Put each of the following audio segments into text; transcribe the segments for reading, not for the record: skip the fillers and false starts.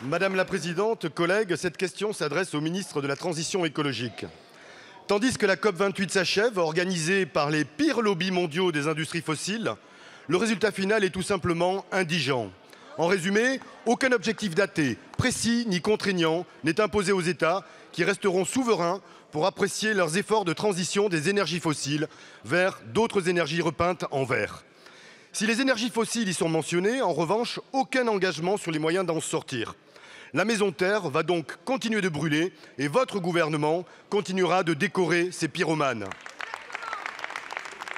Madame la Présidente, collègues, cette question s'adresse au ministre de la Transition écologique. Tandis que la COP28 s'achève, organisée par les pires lobbies mondiaux des industries fossiles, le résultat final est tout simplement indigent. En résumé, aucun objectif daté, précis ni contraignant n'est imposé aux États qui resteront souverains pour apprécier leurs efforts de transition des énergies fossiles vers d'autres énergies repeintes en vert. Si les énergies fossiles y sont mentionnées, en revanche, aucun engagement sur les moyens d'en sortir. La maison Terre va donc continuer de brûler et votre gouvernement continuera de décorer ces pyromanes.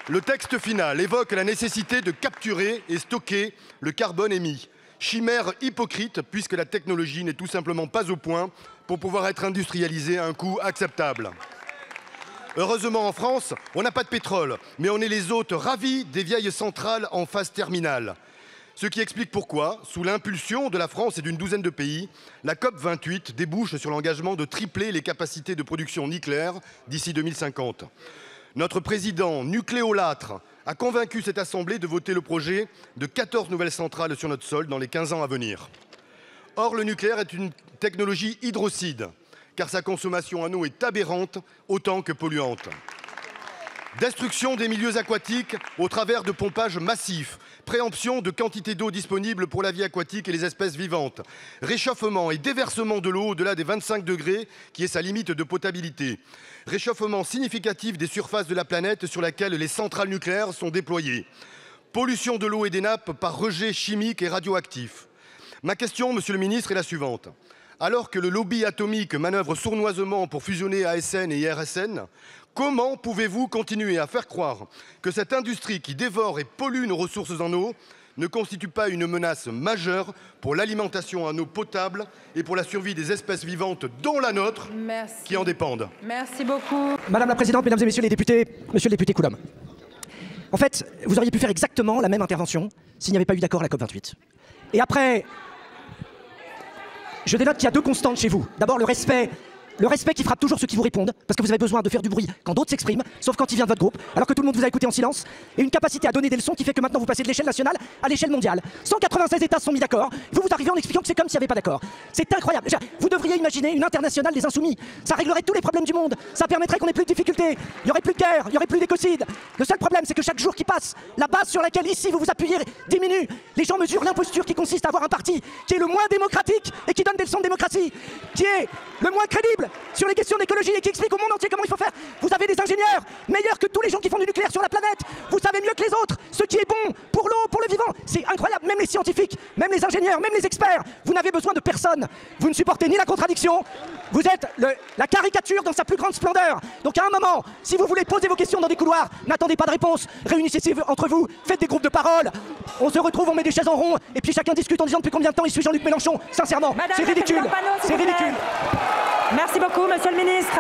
Le texte final évoque la nécessité de capturer et stocker le carbone émis. Chimère hypocrite puisque la technologie n'est tout simplement pas au point pour pouvoir être industrialisée à un coût acceptable. Heureusement en France, on n'a pas de pétrole, mais on est les hôtes ravis des vieilles centrales en phase terminale. Ce qui explique pourquoi, sous l'impulsion de la France et d'une douzaine de pays, la COP28 débouche sur l'engagement de tripler les capacités de production nucléaire d'ici 2050. Notre président nucléolâtre a convaincu cette Assemblée de voter le projet de 14 nouvelles centrales sur notre sol dans les 15 ans à venir. Or, le nucléaire est une technologie hydrocide, car sa consommation en eau est aberrante autant que polluante. Destruction des milieux aquatiques au travers de pompages massifs, préemption de quantité d'eau disponible pour la vie aquatique et les espèces vivantes, réchauffement et déversement de l'eau au-delà des 25 degrés qui est sa limite de potabilité, réchauffement significatif des surfaces de la planète sur laquelle les centrales nucléaires sont déployées, pollution de l'eau et des nappes par rejets chimiques et radioactifs. Ma question, monsieur le ministre, est la suivante. Alors que le lobby atomique manœuvre sournoisement pour fusionner ASN et IRSN, comment pouvez-vous continuer à faire croire que cette industrie qui dévore et pollue nos ressources en eau ne constitue pas une menace majeure pour l'alimentation en eau potable et pour la survie des espèces vivantes, dont la nôtre, qui en dépendent? Merci beaucoup. Madame la Présidente, Mesdames et Messieurs les députés, Monsieur le député Coulombe. En fait, vous auriez pu faire exactement la même intervention s'il n'y avait pas eu d'accord à la COP28. Et après, je dénote qu'il y a deux constantes chez vous. D'abord, le respect qui frappe toujours ceux qui vous répondent, parce que vous avez besoin de faire du bruit quand d'autres s'expriment, sauf quand il vient de votre groupe, alors que tout le monde vous a écouté en silence, et une capacité à donner des leçons qui fait que maintenant vous passez de l'échelle nationale à l'échelle mondiale. 196 États se sont mis d'accord, vous arrivez en expliquant que c'est comme s'il n'y avait pas d'accord. C'est incroyable. Vous devriez imaginer une internationale des insoumis. Ça réglerait tous les problèmes du monde, ça permettrait qu'on ait plus de difficultés, il n'y aurait plus de guerre, il n'y aurait plus d'écocide. Le seul problème, c'est que chaque jour qui passe, la base sur laquelle ici vous vous appuyez diminue. Les gens mesurent l'imposture qui consiste à avoir un parti qui est le moins démocratique et qui donne des leçons de démocratie, qui est le moins crédible sur les questions d'écologie et qui explique au monde entier comment il faut faire. Vous avez des ingénieurs meilleurs que tous les gens qui font du nucléaire sur la planète. Vous savez mieux que les autres ce qui est bon pour l'eau, pour le vivant. C'est incroyable, même les scientifiques, même les ingénieurs, même les experts. Vous n'avez besoin de personne. Vous ne supportez ni la contradiction, vous êtes la caricature dans sa plus grande splendeur. Donc à un moment, si vous voulez poser vos questions dans des couloirs, n'attendez pas de réponse. Réunissez-vous entre vous, faites des groupes de parole. On se retrouve, on met des chaises en rond et puis chacun discute en disant depuis combien de temps il suit Jean-Luc Mélenchon. Sincèrement, c'est ridicule. C'est ridicule. Merci beaucoup, monsieur le ministre.